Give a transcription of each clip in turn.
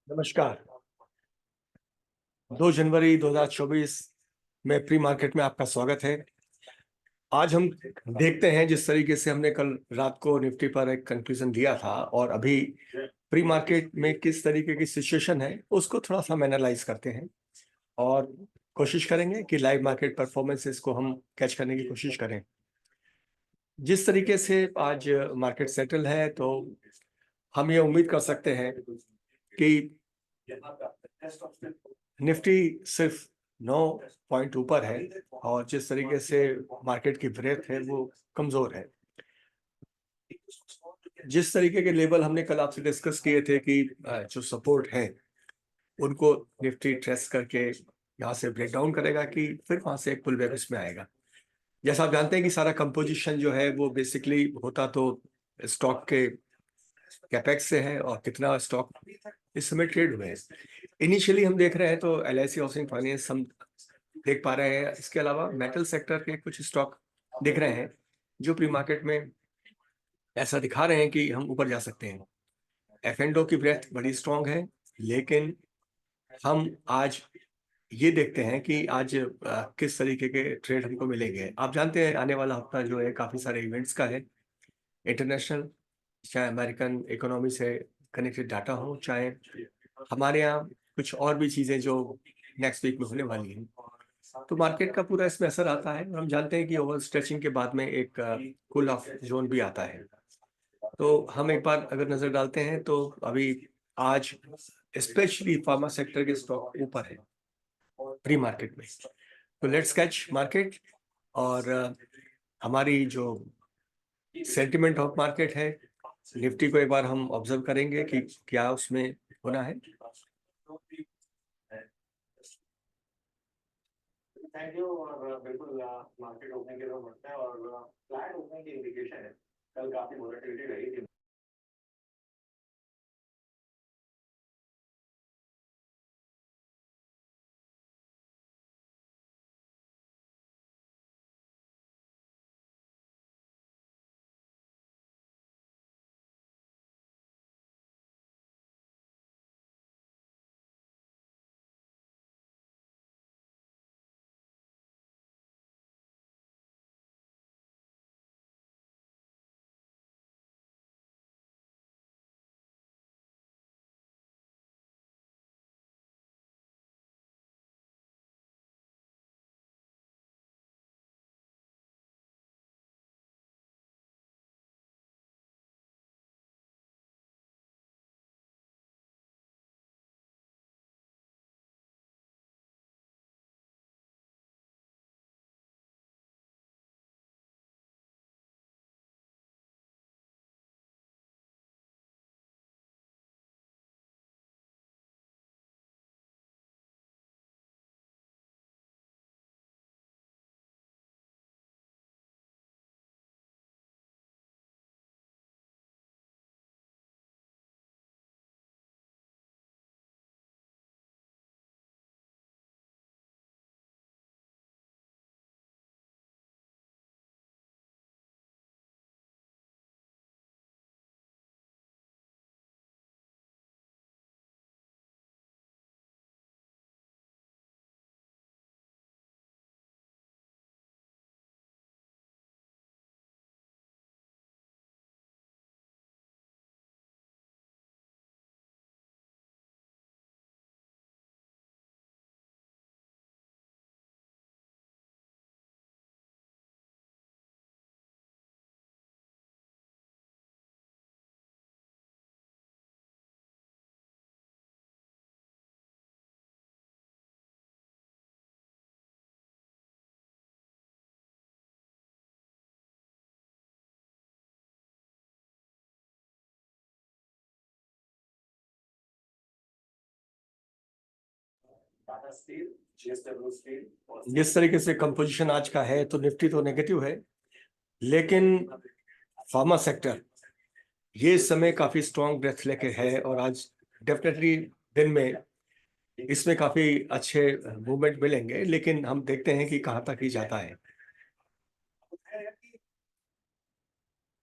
नमस्कार। 2 जनवरी 2024 में pre market में आपका स्वागत है। आज हम देखते हैं जिस तरीके से हमने कल रात को निफ्टी पर एक कंक्लूजन दिया था और अभी प्री मार्केट में किस तरीके की सिचुएशन है उसको थोड़ा-सा हम एनालाइज़ करते हैं और कोशिश करेंगे कि लाइव मार्केट परफॉर्मेंसेस को हम कैच करने की कोशिश करें। जिस तरीके से आज मार्केट सेटल है तो हम ये उम्मीद कर सकते हैं कि निफ्टी सिर्फ 9 पॉइंट ऊपर है और जिस तरीके से मार्केट की ब्रेथ है वो कमजोर है। जिस तरीके के लेवल हमने कल आपसे डिस्कस किए थे कि जो सपोर्ट है उनको निफ्टी ट्रेस करके यहाँ से ब्रेक डाउन करेगा कि फिर वहां से एक पुल बैक इसमें आएगा। जैसा आप जानते हैं कि सारा कंपोजिशन जो है वो बेसिकली होता तो स्टॉक के कैपेक्स से है और कितना स्टॉक इस समय ट्रेड हुए हैं। इनिशियली हम देख रहे हैं तो एलआईसी हाउसिंग फाइनेंस हम देख पा रहे हैं। इसके अलावा मेटल सेक्टर के कुछ स्टॉक दिख रहे हैं जो प्री मार्केट में ऐसा दिखा रहे हैं कि हम ऊपर जा सकते हैं। एफ&ओ की ब्रेथ बड़ी स्ट्रांग है, लेकिन हम आज ये देखते हैं कि आज किस तरीके के ट्रेड हमको मिलेंगे। आप जानते हैं आने वाला हफ्ता जो है काफ़ी सारे इवेंट्स का है। इंटरनेशनल, चाहे अमेरिकन इकोनॉमी से कनेक्टेड डाटा हो, चाहे हमारे यहाँ कुछ और भी चीज़ें जो नेक्स्ट वीक में होने वाली हैं। तो मार्केट का पूरा इसमें असर आता है। हम जानते हैं कि ओवर स्ट्रेचिंग के बाद में एक कूल ऑफ जोन भी आता है। तो हम एक बार अगर नज़र डालते हैं तो अभी आज स्पेशली फार्मा सेक्टर के स्टॉक ऊपर है प्री मार्केट में। तो लेट्स कैच मार्केट और हमारी जो सेंटिमेंट ऑफ मार्केट है, निफ्टी को एक बार हम ऑब्जर्व करेंगे कि क्या उसमें होना है। Thank you. और बिल्कुल मार्केट ओपनिंग के लिए बढ़ता है और फ्लैट ओपनिंग की इंडिकेशन है। कल काफी वोलेटिलिटी रही थी। टाटा स्टील, जेएसडब्ल्यू स्टील, जिस तरीके से कंपोजिशन आज का है तो निफ्टी तो नेगेटिव है, लेकिन फार्मा सेक्टर ये इस समय काफी स्ट्रॉन्ग ब्रेथ लेके है और आज डेफिनेटली दिन में इसमें काफी अच्छे मूवमेंट मिलेंगे, लेकिन हम देखते हैं कि कहाँ तक ही जाता है।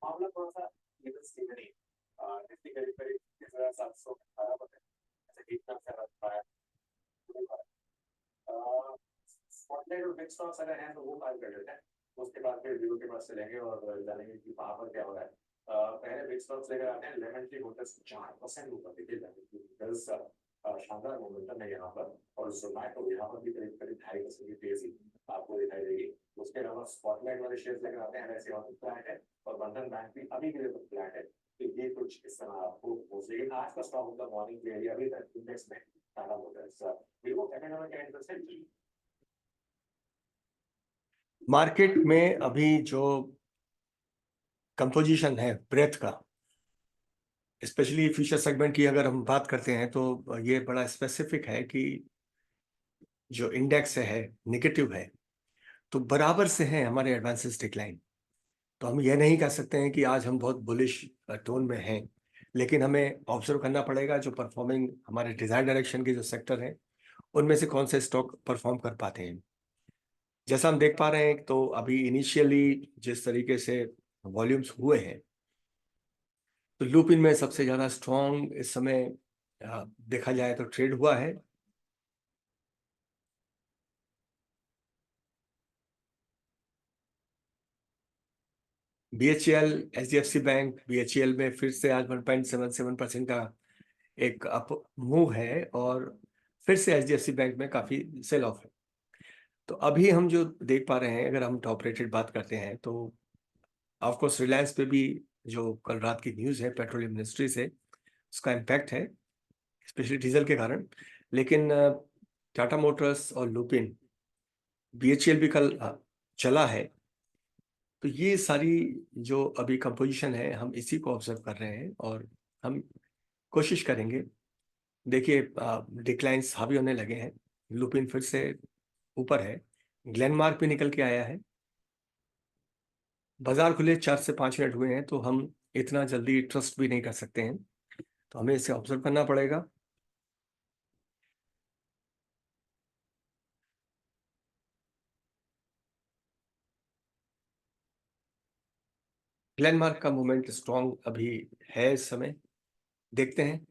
मामला थोड़ा सा निफ्टी करीब करीब 718 पर है, जैसे कि बिग स्टॉक्स अगर हैं तो वो बाय कर लेते हैं, उसके बाद फिर व्यू के पास चलेंगे और जानेंगे कि वहाँ पर क्या हो रहा है। पहले बिग स्टॉक्स लेकर आते हैं, लेमन ट्री होटल्स 4% ऊपर देखिए, शानदार मोमेंटम है यहाँ पर। और जोमैटो यहाँ पर भी करीब करीब 2.5% की तेजी आपको दिखाई देगी। उसके अलावा स्पॉटलाइट वाले शेयर्स लेकर आते हैं, ऐसे और फ्लैट है, और बंधन बैंक भी अभी के लिए फ्लैट है। तो ये कुछ इस तरह आपको हो सके। आज का स्टॉक ऑफ द मॉर्निंग के एरिया अभी तक इंडेक्स में टाटा मोटर्स, वीवो कैपिटल का इंटरेस्ट है। मार्केट में अभी जो कंपोजिशन है ब्रेथ का, स्पेशली फ्यूचर सेगमेंट की अगर हम बात करते हैं तो ये बड़ा स्पेसिफिक है कि जो इंडेक्स है नेगेटिव है, तो बराबर से है हमारे एडवांसेस डिक्लाइन। तो हम ये नहीं कह सकते हैं कि आज हम बहुत बुलिश टोन में हैं, लेकिन हमें ऑब्जर्व करना पड़ेगा जो परफॉर्मिंग हमारे डिजायर डायरेक्शन के जो सेक्टर हैं उनमें से कौन से स्टॉक परफॉर्म कर पाते हैं। जैसा हम देख पा रहे हैं तो अभी इनिशियली जिस तरीके से वॉल्यूम्स हुए हैं, तो लुपिन में सबसे ज्यादा स्ट्रॉन्ग इस समय देखा जाए तो ट्रेड हुआ है। बीएचईएल, एचडीएफसी बैंक, बीएचईएल में फिर से आज 1.77% का एक अप मूव है, और फिर से एचडीएफसी बैंक में काफी सेल ऑफ है। तो अभी हम जो देख पा रहे हैं, अगर हम टॉप रेटेड बात करते हैं तो ऑफकोर्स रिलायंस पे भी जो कल रात की न्यूज़ है पेट्रोलियम मिनिस्ट्री से, उसका इम्पैक्ट है स्पेशली डीजल के कारण। लेकिन टाटा मोटर्स और लुपिन, बीएचईएल भी कल चला है। तो ये सारी जो अभी कंपोजिशन है हम इसी को ऑब्जर्व कर रहे हैं, और हम कोशिश करेंगे। देखिए डिक्लाइंस हावी होने लगे हैं, लुपिन फिर से ऊपर है, ग्लेनमार्क भी निकल के आया है। बाजार खुले 4 से 5 मिनट हुए हैं, तो हम इतना जल्दी ट्रस्ट भी नहीं कर सकते हैं, तो हमें इसे ऑब्जर्व करना पड़ेगा। ग्लेनमार्क का मूवमेंट स्ट्रॉन्ग अभी है इस समय, देखते हैं।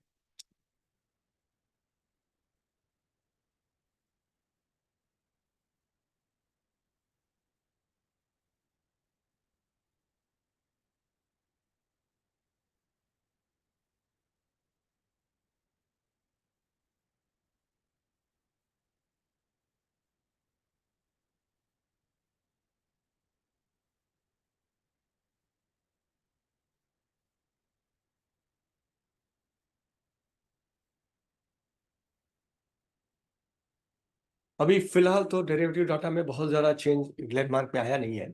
अभी फिलहाल तो डेरिवेटिव डाटा में बहुत ज़्यादा चेंज ग्लेनमार्क में आया नहीं है,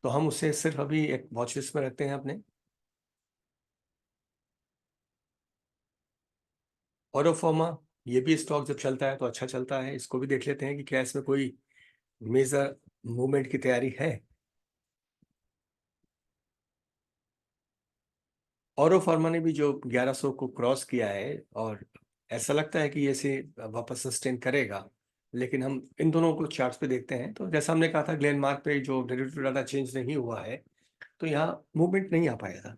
तो हम उसे सिर्फ अभी एक वॉच लिस्ट में रखते हैं अपने। औरोफर्मा, ये भी स्टॉक जब चलता है तो अच्छा चलता है, इसको भी देख लेते हैं कि क्या इसमें कोई मेजर मूवमेंट की तैयारी है। औरोफर्मा ने भी जो 1100 को क्रॉस किया है, और ऐसा लगता है कि ये इसे वापस सस्टेन करेगा। लेकिन हम इन दोनों को चार्ट्स पे देखते हैं, तो जैसा हमने कहा था ग्लेनमार्क पे जो डेरिवेटिव डाटा चेंज नहीं हुआ है, तो यहाँ मूवमेंट नहीं आ पाया था।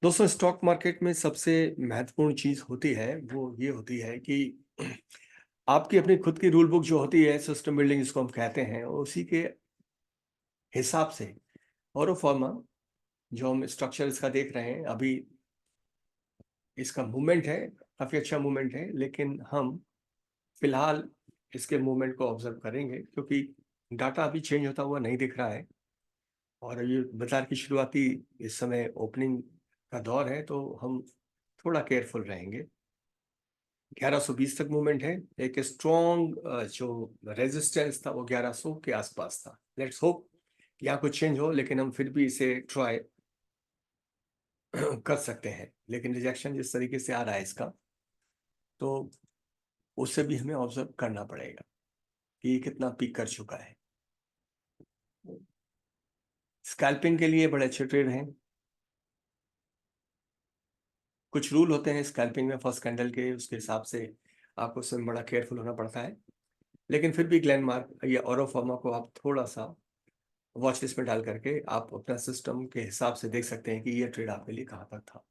दोस्तों, स्टॉक मार्केट में सबसे महत्वपूर्ण चीज होती है वो ये होती है कि आपकी अपनी खुद की रूल बुक जो होती है, सिस्टम बिल्डिंग जिसको हम कहते हैं, उसी के हिसाब से औरोफर्मा जो हम स्ट्रक्चर इसका देख रहे हैं अभी, इसका मूवमेंट है, काफी अच्छा मूवमेंट है। लेकिन हम फिलहाल इसके मूवमेंट को ऑब्जर्व करेंगे, क्योंकि डाटा अभी चेंज होता हुआ नहीं दिख रहा है, और ये बाजार की शुरुआती इस समय ओपनिंग का दौर है, तो हम थोड़ा केयरफुल रहेंगे। 1120 तक मूवमेंट है, एक स्ट्रॉन्ग जो रेजिस्टेंस था वो 1100 के आसपास था। लेट्स होप यहाँ कुछ चेंज हो, लेकिन हम फिर भी इसे ट्राई कर सकते हैं। लेकिन रिजेक्शन जिस तरीके से आ रहा है इसका, तो उससे भी हमें ऑब्जर्व करना पड़ेगा कि ये कितना पीक कर चुका है। स्कैल्पिंग के लिए बड़े अच्छे ट्रेड हैं। कुछ रूल होते हैं स्कैल्पिंग में फर्स्ट कैंडल के, उसके हिसाब से आपको उसमें बड़ा केयरफुल होना पड़ता है। लेकिन फिर भी ग्लेनमार्क या औरोफर्मा को आप थोड़ा सा वॉच लिस्ट में डाल करके आप अपना सिस्टम के हिसाब से देख सकते हैं कि ये ट्रेड आपके लिए कहाँ तक था।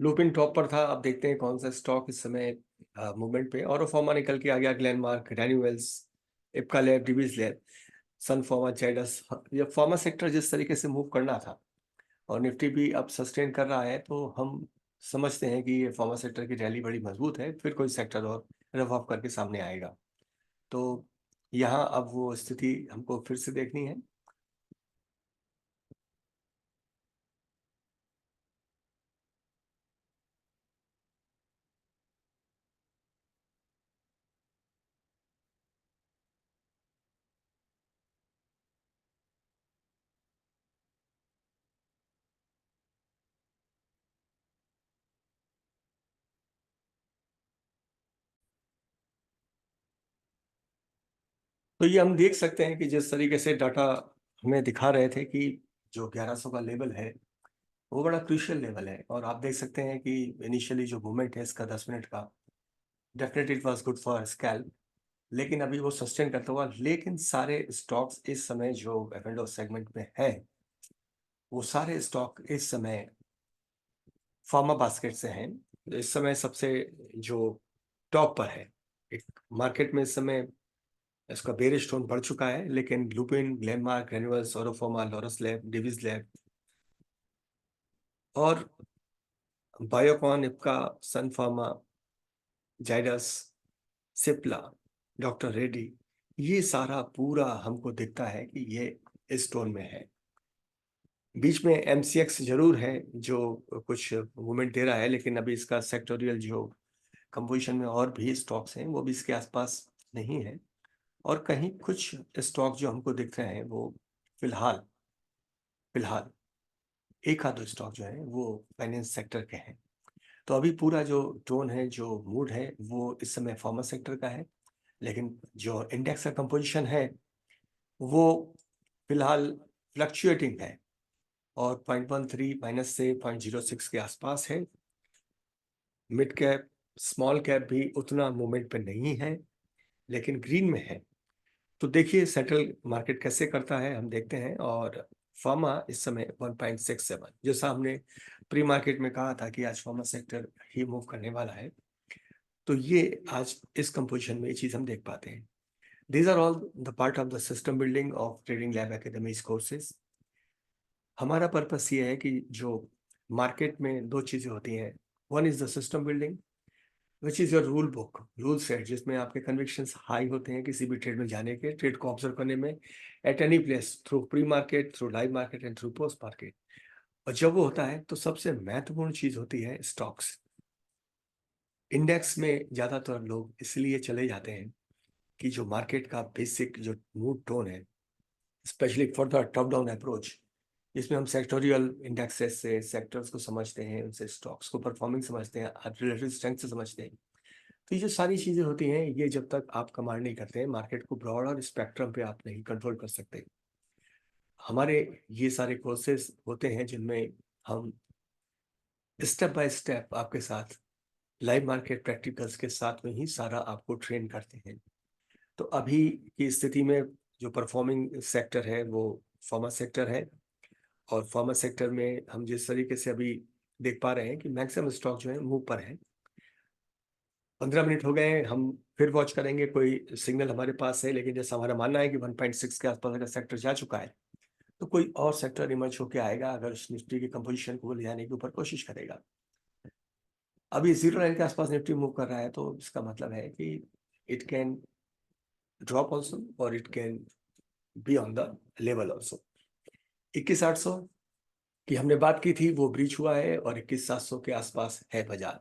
लुपिन टॉप पर था, अब देखते हैं कौन सा स्टॉक इस समय मूवमेंट पे। औरोफार्मा निकल के आ गया, ग्लेनमार्क, डैन्यूवेल्स, Ipca lab, Divi's lab, sun pharma, Zydus. ये फार्मा सेक्टर जिस तरीके से मूव करना था और निफ्टी भी अब सस्टेन कर रहा है, तो हम समझते हैं कि ये फार्मा सेक्टर की रैली बड़ी मजबूत है, फिर कोई सेक्टर और रफ ऑफ करके सामने आएगा। तो यहाँ अब वो स्थिति हमको फिर से देखनी है। तो ये हम देख सकते हैं कि जिस तरीके से डाटा हमें दिखा रहे थे कि जो 1100 का लेवल है वो बड़ा क्रूशियल लेवल है, और आप देख सकते हैं कि इनिशियली जो मूवमेंट है इसका 10 मिनट का, definitely it was good for scalp, लेकिन अभी वो सस्टेन करता हुआ। लेकिन सारे स्टॉक्स इस समय जो एफ सेगमेंट में है, वो सारे स्टॉक इस समय फार्मा बास्केट से हैं। इस समय सबसे जो टॉप पर है एक मार्केट में, इस समय इसका बेरिश टोन बढ़ चुका है, लेकिन लुपिन, ग्लेनमार्क, ग्रैन्युअल्स, औरोफार्मा, लॉरस लैब, डिविज लैब और Biocon, Ipca, sun pharma, Zydus, Cipla, doctor Reddy, ये सारा पूरा हमको दिखता है कि ये इस टोन में है। बीच में एमसीएक्स जरूर है जो कुछ मूवमेंट दे रहा है, लेकिन अभी इसका सेक्टोरियल जो कंपोजिशन में और भी स्टॉक्स हैं वो भी इसके आसपास नहीं है। और कहीं कुछ स्टॉक जो हमको दिख रहे हैं वो फिलहाल फिलहाल एक आध दो स्टॉक जो है वो फाइनेंस सेक्टर के हैं। तो अभी पूरा जो टोन है, जो मूड है, वो इस समय फार्मा सेक्टर का है, लेकिन जो इंडेक्स का कंपोजिशन है वो फिलहाल फ्लक्चुएटिंग है और 0.13 माइनस से 0.06 के आसपास है। मिड कैप, स्मॉल कैप भी उतना मूवमेंट पे नहीं है, लेकिन ग्रीन में है। तो देखिए सेंट्रल मार्केट कैसे करता है, हम देखते हैं। और फार्मा इस समय 1.67, जैसा हमने प्री मार्केट में कहा था कि आज फार्मा सेक्टर ही मूव करने वाला है, तो ये आज इस कंपोजिशन में ये चीज हम देख पाते हैं। These are all the part of the system building of trading lab academies courses. हमारा पर्पस ये है कि जो मार्केट में दो चीजें होती हैं, one is the system building which is your rule book, rule set, जिसमें आपके कन्विक्शंस हाई होते हैं किसी भी ट्रेड में जाने के, ट्रेड को ऑब्जर्व करने में, at any place, through pre market, through live market and through post market. और जब वो होता है तो सबसे महत्वपूर्ण चीज होती है स्टॉक्स। इंडेक्स में ज्यादातर लोग इसलिए चले जाते हैं कि जो मार्केट का बेसिक जो मूड टोन है, specially for the top down approach, जिसमें हम सेक्टोरियल इंडेक्सेस से सेक्टर्स को समझते हैं, उनसे स्टॉक्स को परफॉर्मिंग समझते हैं, रिलेटिव स्ट्रेंथ से समझते हैं। तो ये जो सारी चीजें होती हैं, ये जब तक आप कमांड नहीं करते हैं मार्केट को ब्रॉड और स्पेक्ट्रम पे आप नहीं कंट्रोल कर सकते। हमारे ये सारे कोर्सेज होते हैं जिनमें हम स्टेप बाय स्टेप आपके साथ लाइव मार्केट प्रैक्टिकल्स के साथ में ही सारा आपको ट्रेन करते हैं। तो अभी की स्थिति में जो परफॉर्मिंग सेक्टर है वो फार्मा सेक्टर है। और फार्मा सेक्टर में हम जिस तरीके से अभी देख पा रहे हैं कि मैक्सिमम स्टॉक जो है मुंह पर है। 15 मिनट हो गए हैं, हम फिर वॉच करेंगे, कोई सिग्नल हमारे पास है, लेकिन जैसा हमारा मानना है कि 1.6 के आसपास अगर सेक्टर जा चुका है तो कोई और सेक्टर इमर्ज होकर आएगा, अगर उस निफ्टी की कंपोजिशन को ले जाने के ऊपर कोशिश करेगा। अभी 0 लाइन के आसपास निफ्टी मूव कर रहा है, तो इसका मतलब है कि इट कैन ड्रॉप ऑल्सो और it can be on the level also. 21,800 की हमने बात की थी, वो ब्रीच हुआ है और 21,700 के आसपास है बाजार।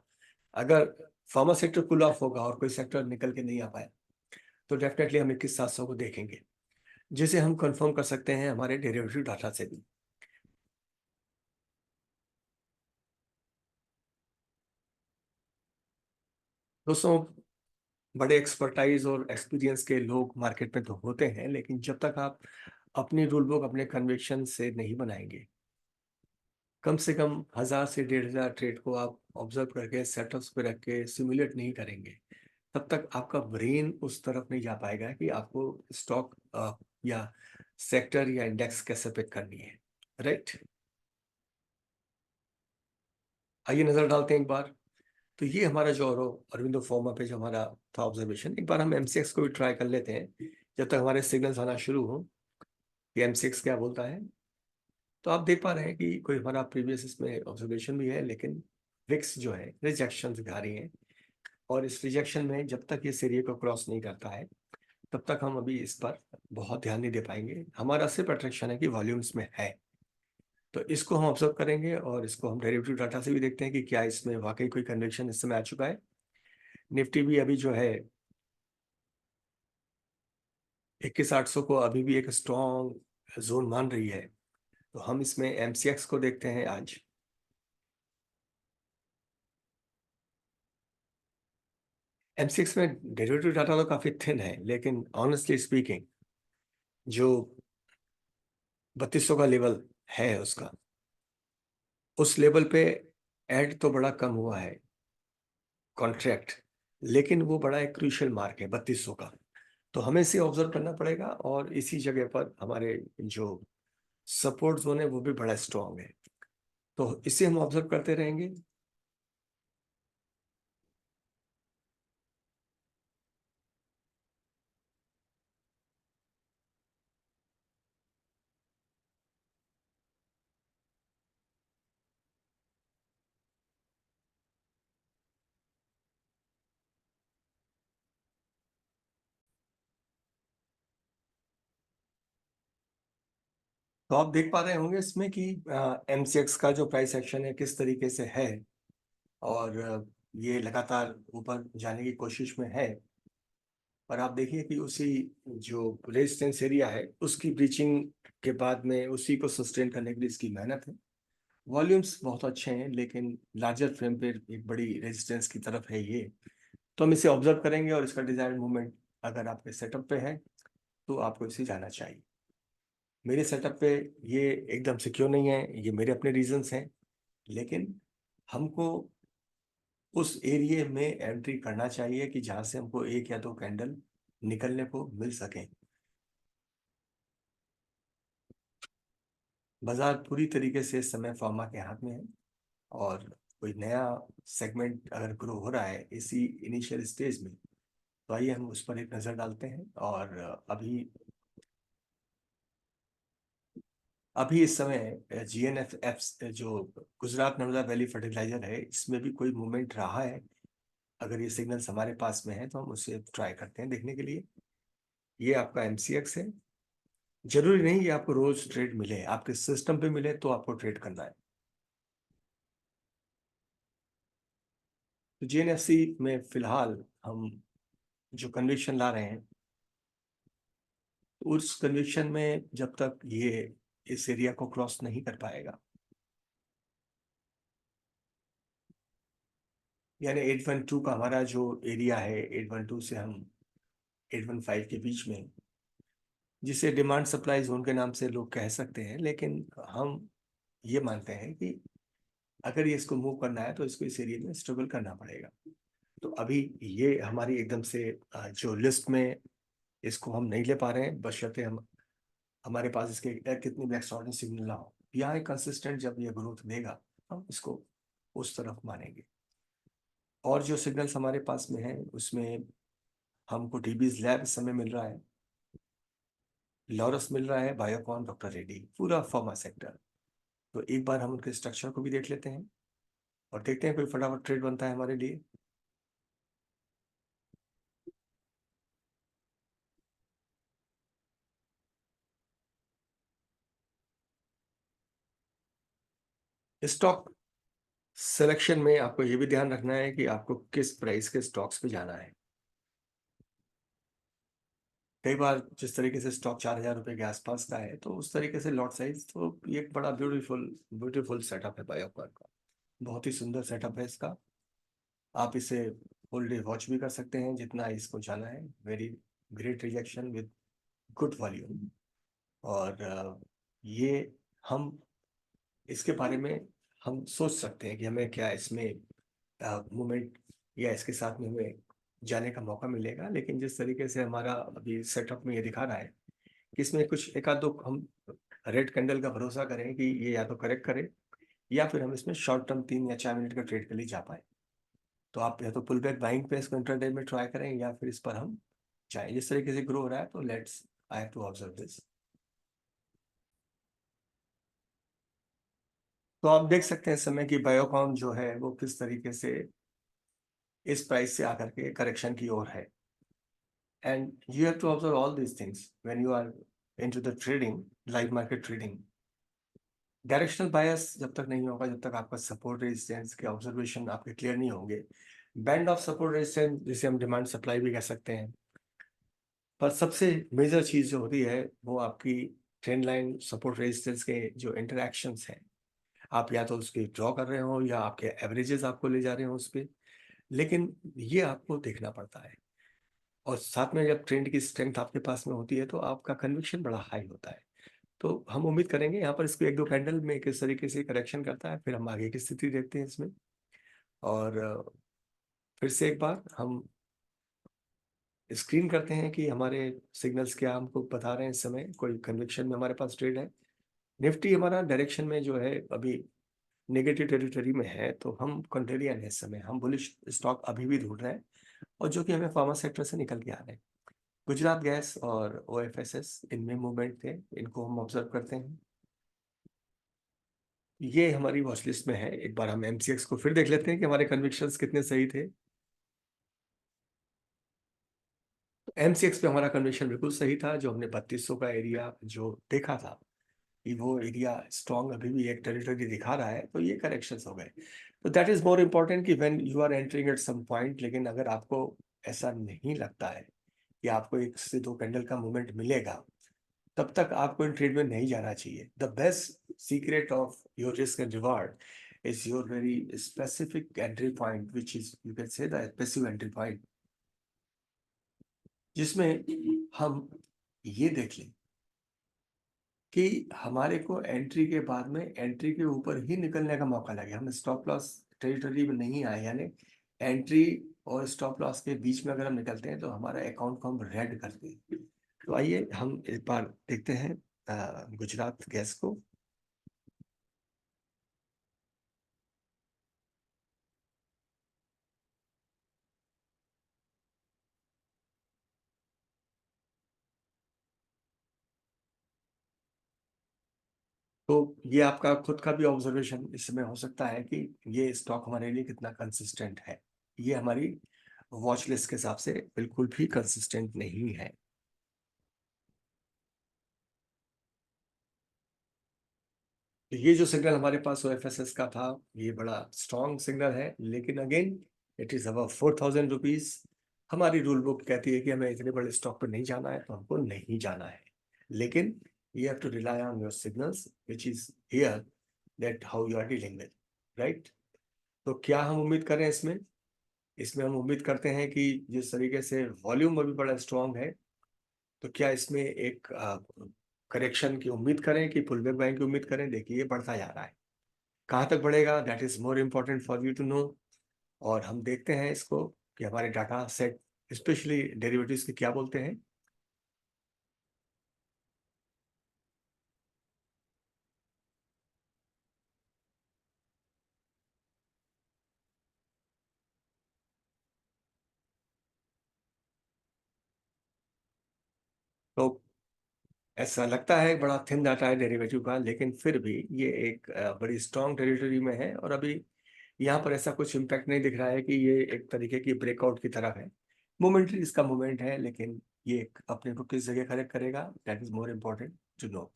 अगर फार्मा सेक्टर कूल ऑफ होगा और कोई सेक्टर निकल के नहीं आ पाए तो डेफिनेटली हम 21,700 को देखेंगे, जिसे हम कंफर्म कर सकते हैं हमारे डेरिवेटिव डाटा से भी। दोस्तों, बड़े एक्सपर्टाइज और एक्सपीरियंस के लोग मार्केट में तो होते हैं, लेकिन जब तक आप अपनी रूल बुक अपने कन्विक्शन से नहीं बनाएंगे, कम से कम 1,000 से 1,500 ट्रेड को आप ऑब्जर्व करके सेटअप्स पे रख के सिमुलेट नहीं करेंगे, तब तक आपका ब्रेन उस तरफ नहीं जा पाएगा कि आपको स्टॉक या सेक्टर या इंडेक्स कैसे पिक करनी है। राइट। आइए नजर डालते हैं एक बार। तो ये हमारा जो अरविंदो फार्मा पे जो हमारा था ऑब्जर्वेशन, एक बार हम एमसीएक्स को भी ट्राई कर लेते हैं जब तक हमारे सिग्नल्स आना शुरू हो कि एमसीएक्स क्या बोलता है। तो आप देख पा रहे हैं कि कोई हमारा प्रीवियस इसमें ऑब्जर्वेशन भी है, लेकिन विक्स जो है रिजेक्शन दिखा रही है, और इस रिजेक्शन में जब तक ये एरिया को क्रॉस नहीं करता है तब तक हम अभी इस पर बहुत ध्यान नहीं दे पाएंगे। हमारा सिर्फ अट्रैक्शन है कि वॉल्यूम्स में है, तो इसको हम ऑब्जर्व करेंगे और इसको हम डेरिवेटिव डाटा से भी देखते हैं कि क्या इसमें वाकई कोई कन्विक्शन इस समय आ चुका है। निफ्टी भी अभी जो है 21,800 को अभी भी एक स्ट्रॉन्ग जोन मान रही है। तो हम इसमें एमसीएक्स को देखते हैं आज। एमसीएक्स में डेरिवेटिव डाटा तो काफी थिन है, लेकिन ऑनेस्टली स्पीकिंग जो 3200 का लेवल है उसका, उस लेवल पे ऐड तो बड़ा कम हुआ है कॉन्ट्रैक्ट, लेकिन वो बड़ा एक क्रूशियल मार्क है 3200 का। तो हमें इसे ऑब्जर्व करना पड़ेगा, और इसी जगह पर हमारे जो सपोर्ट जोन है वो भी बड़ा स्ट्रॉन्ग है, तो इसे हम ऑब्जर्व करते रहेंगे। तो आप देख पा रहे होंगे इसमें कि एमसीएक्स का जो प्राइस एक्शन है किस तरीके से है, और ये लगातार ऊपर जाने की कोशिश में है। पर आप देखिए कि उसी जो रेजिस्टेंस एरिया है उसकी ब्रीचिंग के बाद में उसी को सस्टेन करने के लिए इसकी मेहनत है। वॉल्यूम्स बहुत अच्छे हैं, लेकिन लार्जर फ्रेम पे एक बड़ी रेजिस्टेंस की तरफ है ये। तो हम इसे ऑब्जर्व करेंगे, और इसका डिजायर्ड मूवमेंट अगर आपके सेटअप पे है तो आपको इसे जाना चाहिए। मेरे सेटअप पे ये एकदम सिक्योर नहीं है, ये मेरे अपने रीजंस हैं, लेकिन हमको उस एरिया में एंट्री करना चाहिए कि जहां से हमको एक या दो कैंडल निकलने को मिल सके। बाजार पूरी तरीके से इस समय फार्मा के हाथ में है, और कोई नया सेगमेंट अगर ग्रो हो रहा है इसी इनिशियल स्टेज में, तो आइए हम उस पर एक नज़र डालते हैं। और अभी अभी इस समय जीएनएफएफ जो गुजरात नर्मदा वैली फर्टिलाइजर है, इसमें भी कोई मूवमेंट रहा है। अगर ये सिग्नल्स हमारे पास में है तो हम उसे ट्राई करते हैं देखने के लिए। ये आपका एमसीएक्स है। जरूरी नहीं ये आपको रोज ट्रेड मिले, आपके सिस्टम पे मिले तो आपको ट्रेड करना है। तो जीएनएफसी में फिलहाल हम जो कन्विक्शन ला रहे हैं, उस कन्विक्शन में जब तक ये इस एरिया को क्रॉस नहीं कर पाएगा, यानी 812 का हमारा जो एरिया है, 812 से हम 815 के बीच में, जिसे डिमांड सप्लाई जोन के नाम से लोग कह सकते हैं, लेकिन हम ये मानते हैं कि अगर ये इसको मूव करना है तो इसको इस एरिया में स्ट्रगल करना पड़ेगा। तो अभी ये हमारी एकदम से जो लिस्ट में इसको हम नहीं ले पा रहे हैं, बशर्ते हम हमारे पास इसके कितनी भी एक्स्ट्राऑर्डिनरी सिग्नल ना हो। यहाँ एक कंसिस्टेंट जब ये ग्रोथ देगा हम इसको उस तरफ मानेंगे। और जो सिग्नल्स हमारे पास में है उसमें हमको डीबीज लैब इस समय मिल रहा है, लॉरस मिल रहा है, बायोकॉन, डॉक्टर रेड्डी, पूरा फार्मा सेक्टर। तो एक बार हम उनके स्ट्रक्चर को भी देख लेते हैं और देखते हैं कोई फटाफट ट्रेड बनता है हमारे लिए। स्टॉक सिलेक्शन में आपको ये भी ध्यान रखना है कि आपको किस प्राइस के स्टॉक्स पे जाना है। कई बार जिस तरीके से स्टॉक 4,000 रुपए के आसपास का है, तो उस तरीके से लॉट साइज, तो ये एक बड़ा ब्यूटीफुल ब्यूटीफुल सेटअप है बायोकॉन का। बहुत ही सुंदर सेटअप है इसका। आप इसे फुल डे वॉच भी कर सकते हैं जितना इसको जाना है। Very great rejection with good volume. और ये हम इसके बारे में हम सोच सकते हैं कि हमें क्या इसमें मूवमेंट या इसके साथ में हमें जाने का मौका मिलेगा। लेकिन जिस तरीके से हमारा अभी सेटअप में ये दिखा रहा है कि इसमें कुछ एक आध दो हम रेड कैंडल का भरोसा करें कि ये या तो करेक्ट करे या फिर हम इसमें शॉर्ट टर्म 3 या 4 मिनट का ट्रेड के लिए जा पाए। तो आप या तो पुल बैक बाइंग पे इसको इंट्राडे में ट्राई करें या फिर इस पर हम जाएं। जिस तरीके से ग्रो हो रहा है तो let's I have to observe this. तो आप देख सकते हैं इस समय की बायोकॉन जो है वो किस तरीके से इस प्राइस से आकर के करेक्शन की ओर है। And you have to observe all these things when you are into the trading, live market trading. Directional bias जब तक नहीं होगा, जब तक आपका सपोर्ट रेजिस्टेंस के ऑब्जर्वेशन आपके क्लियर नहीं होंगे, बैंड ऑफ सपोर्ट रेजिस्टेंस जिसे हम डिमांड सप्लाई भी कह सकते हैं, पर सबसे मेजर चीज जो होती है वो आपकी ट्रेंड लाइन सपोर्ट रेजिस्टेंस के जो इंटरैक्शंस हैं, आप या तो उसके ड्रॉ कर रहे हो या आपके एवरेजेस आपको ले जा रहे हो उस पर, लेकिन ये आपको देखना पड़ता है। और साथ में जब ट्रेंड की स्ट्रेंथ आपके पास में होती है तो आपका कन्विक्शन बड़ा हाई होता है। तो हम उम्मीद करेंगे यहाँ पर इसको 1-2 कैंडल में किस तरीके से करेक्शन करता है, फिर हम आगे की स्थिति देखते हैं इसमें। और फिर से एक बार हम स्क्रीन करते हैं कि हमारे सिग्नल्स क्या हमको बता रहे हैं इस समय, कोई कन्विक्शन में हमारे पास ट्रेड है। निफ्टी हमारा डायरेक्शन में जो है अभी नेगेटिव टेरिटरी में है, तो हम कंट्रेरियन है इस समय, हम बुलिश स्टॉक अभी भी ढूंढ रहे हैं और जो कि हमें फार्मा सेक्टर से निकल के आ रहे हैं। गुजरात गैस और ओएफएसएस इनमें मूवमेंट थे, इनको हम ऑब्जर्व करते हैं। ये हमारी वॉच लिस्ट में है। एक बार हम एमसीएक्स को फिर देख लेते हैं कि हमारे कन्विक्शंस कितने सही थे। एमसीएक्स पे हमारा कन्विक्शन बिल्कुल सही था, जो हमने 3200 का एरिया जो देखा था कि वो एरिया स्ट्रॉन्ग अभी भी एक टेरिटरी दिखा रहा है, तो ये करेक्शंस हो गए। तो दैट इज मोर इम्पोर्टेंट कि when you are entering at some point, लेकिन अगर आपको ऐसा नहीं लगता है कि आपको 1 से 2 कैंडल का मूवमेंट मिलेगा, तब तक आपको इन ट्रेड में नहीं जाना चाहिए। The best secret of your risk and reward is your very specific entry point, which is you can say the passive entry point, जिसमें हम ये देख लें कि हमारे को एंट्री के बाद में एंट्री के ऊपर ही निकलने का मौका लगे, हम स्टॉप लॉस टेरिटरी में नहीं आए, यानी एंट्री और स्टॉप लॉस के बीच में अगर हम निकलते हैं तो हमारा अकाउंट को हम रेड करते हैं। तो आइए हम एक बार देखते हैं गुजरात गैस को। तो ये आपका खुद का भी ऑब्जर्वेशन इस समय हो सकता है कि ये स्टॉक हमारे लिए कितना कंसिस्टेंट है। ये हमारी वॉच लिस्ट के हिसाब से बिल्कुल भी कंसिस्टेंट नहीं है। तो ये जो सिग्नल हमारे पास ओएफएसएस का था, ये बड़ा स्ट्रॉन्ग सिग्नल है, लेकिन again it is above 4000 rupees. हमारी रूल बुक कहती है कि हमें इतने बड़े स्टॉक पर नहीं जाना है, तो हमको नहीं जाना है, लेकिन you have to rely on your signals which is here, that how you are dealing with, right. तो क्या हम उम्मीद करें इसमें? इसमें हम उम्मीद करते हैं कि जिस तरीके से वॉल्यूम अभी बड़ा स्ट्रॉन्ग है, तो क्या इसमें एक करेक्शन की उम्मीद करें कि पुल बैक बाइंग की उम्मीद करें? देखिए ये बढ़ता जा रहा है, कहाँ तक बढ़ेगा that is more important for you to know. और हम देखते हैं इसको कि हमारे डाटा सेट स्पेशली डेरिवेटिव्स के क्या बोलते हैं। तो ऐसा लगता है बड़ा थिन डाटा है डेरिवेटिव का, लेकिन फिर भी ये एक बड़ी स्ट्रॉन्ग टेरिटरी में है और अभी यहाँ पर ऐसा कुछ इम्पैक्ट नहीं दिख रहा है कि ये एक तरीके की ब्रेकआउट की तरह है। मोमेंटरी इसका मूवमेंट है, लेकिन ये अपने को किस जगह करेक्ट करेगा that is more important to know.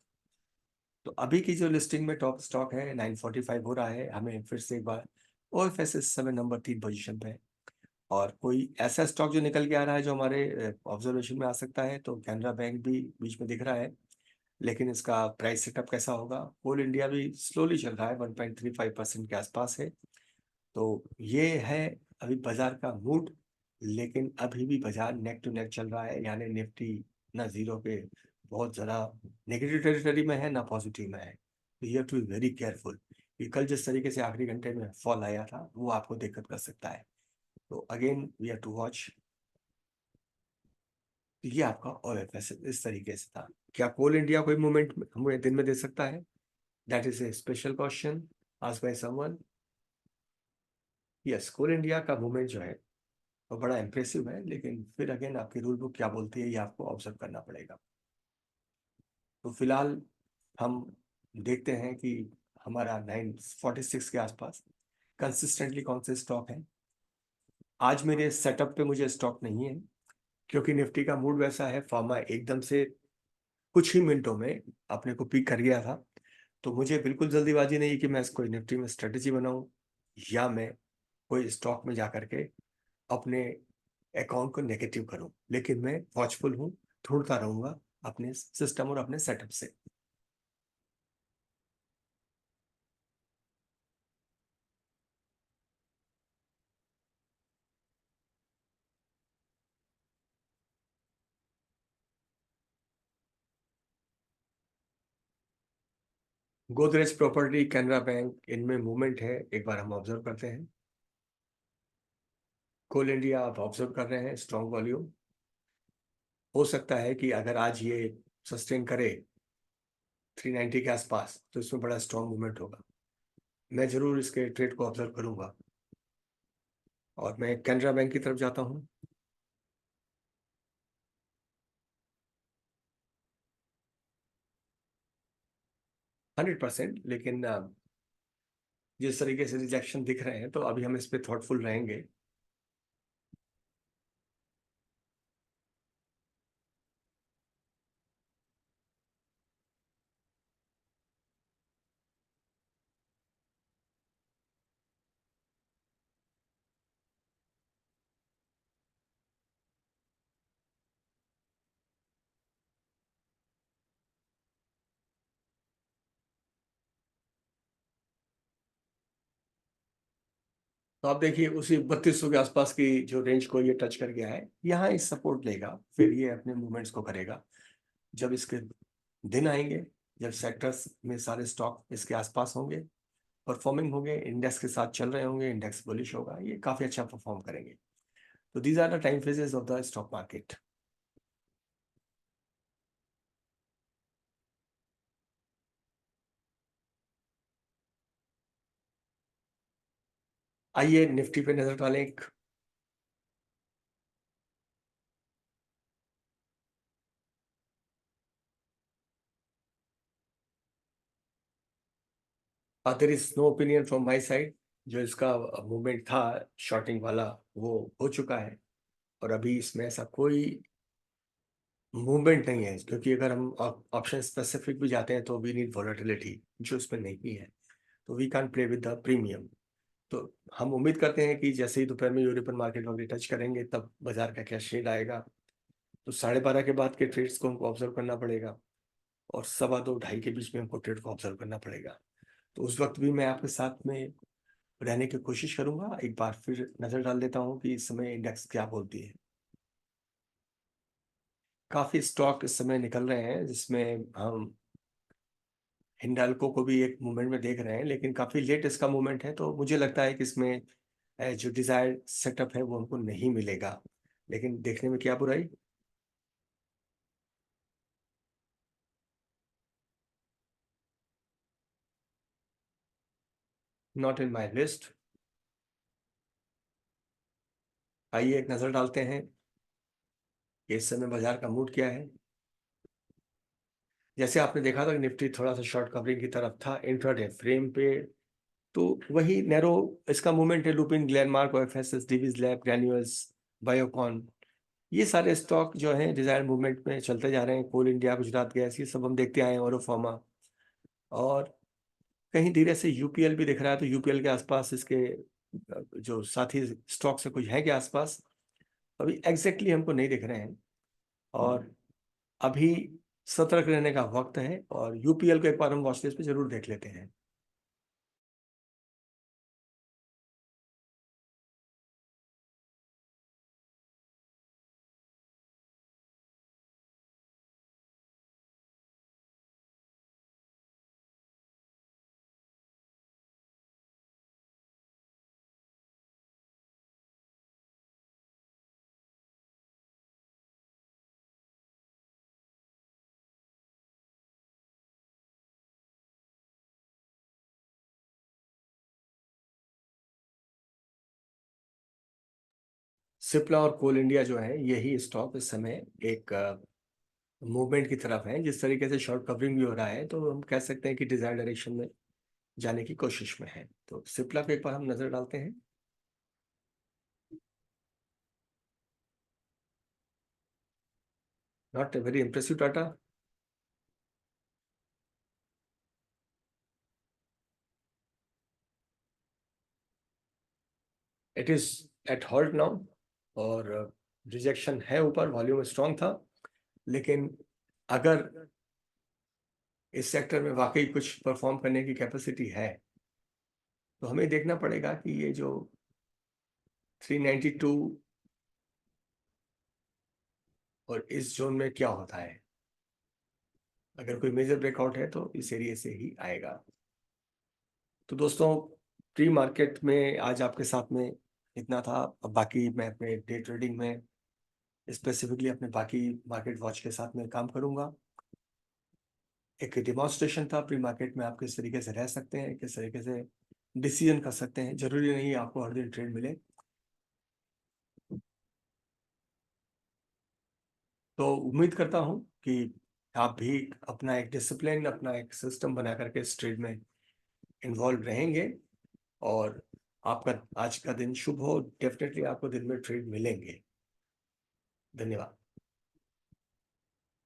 तो अभी की जो लिस्टिंग में टॉप स्टॉक है 945 हो रहा है, हमें फिर से एक बार ओएफएस इस समय नंबर 3 पोजीशन पे है। और कोई ऐसा स्टॉक जो निकल के आ रहा है जो हमारे ऑब्जर्वेशन में आ सकता है, तो कैनरा बैंक भी बीच में दिख रहा है, लेकिन इसका प्राइस सेटअप कैसा होगा? कोल इंडिया भी स्लोली चल रहा है, 1.35% के आसपास है। तो ये है अभी बाजार का मूड, लेकिन अभी भी बाजार नेक टू नेक चल रहा है, यानी निफ्टी ना जीरो पे बहुत ज़्यादा नेगेटिव टेरिटरी में है, ना पॉजिटिव में है। तो you have to be very careful कि कल जिस तरीके से आखिरी घंटे में फॉल आया था वो आपको दिक्कत कर सकता है। तो again we have to watch. ये आपका ओएफएस इस तरीके से था। क्या कोल इंडिया कोई मूवमेंट हमें दिन में दे सकता है? That is a special question. Asked by someone. Yes, coal India का मूवमेंट जो है वो बड़ा इम्प्रेसिव है, लेकिन फिर अगेन आपकी रूल बुक क्या बोलती है ये आपको ऑब्जर्व करना पड़ेगा। तो फिलहाल हम देखते हैं कि हमारा 946 के आसपास कंसिस्टेंटली कौन से स्टॉक हैं। आज मेरे सेटअप पे मुझे स्टॉक नहीं है, क्योंकि निफ्टी का मूड वैसा है, फार्मा एकदम से कुछ ही मिनटों में अपने को पीक कर गया था। तो मुझे बिल्कुल जल्दीबाजी नहीं है कि मैं कोई निफ्टी में स्ट्रेटेजी बनाऊं या मैं कोई स्टॉक में जाकर के अपने अकाउंट को नेगेटिव करूं, लेकिन मैं वॉचफुल हूं, ढूंढता रहूंगा अपने सिस्टम और अपने सेटअप से। गोदरेज प्रॉपर्टी, कैनरा बैंक, इनमें मूवमेंट है, एक बार हम ऑब्जर्व करते हैं। कोल इंडिया आप ऑब्जर्व कर रहे हैं, स्ट्रॉन्ग वॉल्यूम। हो सकता है कि अगर आज ये सस्टेन करे 390 के आसपास तो इसमें बड़ा स्ट्रॉन्ग मूवमेंट होगा। मैं जरूर इसके ट्रेड को ऑब्जर्व करूंगा। और मैं कैनरा बैंक की तरफ जाता हूं। 100%, लेकिन जिस तरीके से रिजेक्शन दिख रहे हैं तो अभी हम इस पे थॉटफुल रहेंगे। तो आप देखिए उसी 3200 के आसपास की जो रेंज को ये टच कर गया है, यहाँ इस सपोर्ट लेगा, फिर ये अपने मूवमेंट्स को करेगा। जब इसके दिन आएंगे, जब सेक्टर्स में सारे स्टॉक इसके आसपास होंगे, परफॉर्मिंग होंगे, इंडेक्स के साथ चल रहे होंगे, इंडेक्स बुलिश होगा, ये काफी अच्छा परफॉर्म करेंगे। तो these are the time phases of the stock market. आइए निफ्टी पे नजर डालें। There is no opinion from my side. जो इसका मूवमेंट था शॉर्टिंग वाला, वो हो चुका है। और अभी इसमें ऐसा कोई मूवमेंट नहीं है, क्योंकि अगर हम ऑप्शन स्पेसिफिक भी जाते हैं तो वी नीड वॉलेटिलिटी, जो इसमें नहीं है। तो we can play with the premium. तो हम उम्मीद करते हैं कि जैसे ही दोपहर में यूरोपियन मार्केट वगैरह टच करेंगे तब बाजार का क्या शेड आएगा। तो 12:30 के बाद के ट्रेड्स को हमको ऑब्जर्व करना पड़ेगा, और 2:15 2:30 के बीच में हमको ट्रेड को ऑब्जर्व करना पड़ेगा। तो उस वक्त भी मैं आपके साथ में रहने की कोशिश करूंगा। एक बार फिर नजर डाल देता हूँ कि इस समय इंडेक्स क्या बोलती है। काफी स्टॉक इस समय निकल रहे हैं, जिसमें हम हिंडाल्को को भी एक मूवमेंट में देख रहे हैं, लेकिन काफी लेट इसका मूवमेंट है। तो मुझे लगता है कि इसमें जो डिजायर्ड सेटअप है वो हमको नहीं मिलेगा, लेकिन देखने में क्या बुराई। Not in my list. आइए एक नजर डालते हैं कि इस समय बाजार का मूड क्या है। जैसे आपने देखा था कि निफ्टी थोड़ा सा शॉर्ट कवरिंग की तरफ था इंट्राडे फ्रेम पे। तो वही नैरो इसका मूवमेंट है। Lupin, Glenmark, OFSS, Divi's lab, granules, Biocon, ये सारे स्टॉक जो हैं डिजायर मूवमेंट में चलते जा रहे हैं। कोल इंडिया, गुजरात गैस, ये सब हम देखते आए हैं, औरोफार्मा। और कहीं धीरे से यूपीएल भी दिख रहा है, तो यूपीएल के आसपास इसके जो साथी स्टॉक्स है कुछ है के आसपास, अभी एग्जैक्टली हमको नहीं दिख रहे हैं। और अभी सतर्क रहने का वक्त है, और यूपीएल को एक बार हम वॉच लिस्ट पे जरूर देख लेते हैं। सिप्ला और कोल इंडिया जो है यही स्टॉक इस समय एक मूवमेंट की तरफ है। जिस तरीके से शॉर्ट कवरिंग भी हो रहा है तो हम कह सकते हैं कि डिजायर्ड डायरेक्शन में जाने की कोशिश में है। तो सिप्ला पे एक बार हम नजर डालते हैं। Not a very impressive data. It is at halt now और रिजेक्शन है ऊपर, वॉल्यूम स्ट्रांग था, लेकिन अगर इस सेक्टर में वाकई कुछ परफॉर्म करने की कैपेसिटी है तो हमें देखना पड़ेगा कि ये जो 392 और इस जोन में क्या होता है। अगर कोई मेजर ब्रेकआउट है तो इस एरिया से ही आएगा। तो दोस्तों, प्री मार्केट में आज आपके साथ में इतना था। अब बाकी मैं अपने डे ट्रेडिंग में स्पेसिफिकली अपने बाकी मार्केट वॉच के साथ में काम करूंगा। एक डिमॉन्स्ट्रेशन था प्री मार्केट में आप किस तरीके से रह सकते हैं, किस तरीके से डिसीजन कर सकते हैं। जरूरी नहीं आपको हर दिन ट्रेड मिले। तो उम्मीद करता हूं कि आप भी अपना एक डिसिप्लिन, अपना एक सिस्टम बना करके इस ट्रेड में इन्वॉल्व रहेंगे और आपका आज का दिन शुभ हो। डेफिनेटली आपको दिन में ट्रेड मिलेंगे। धन्यवाद।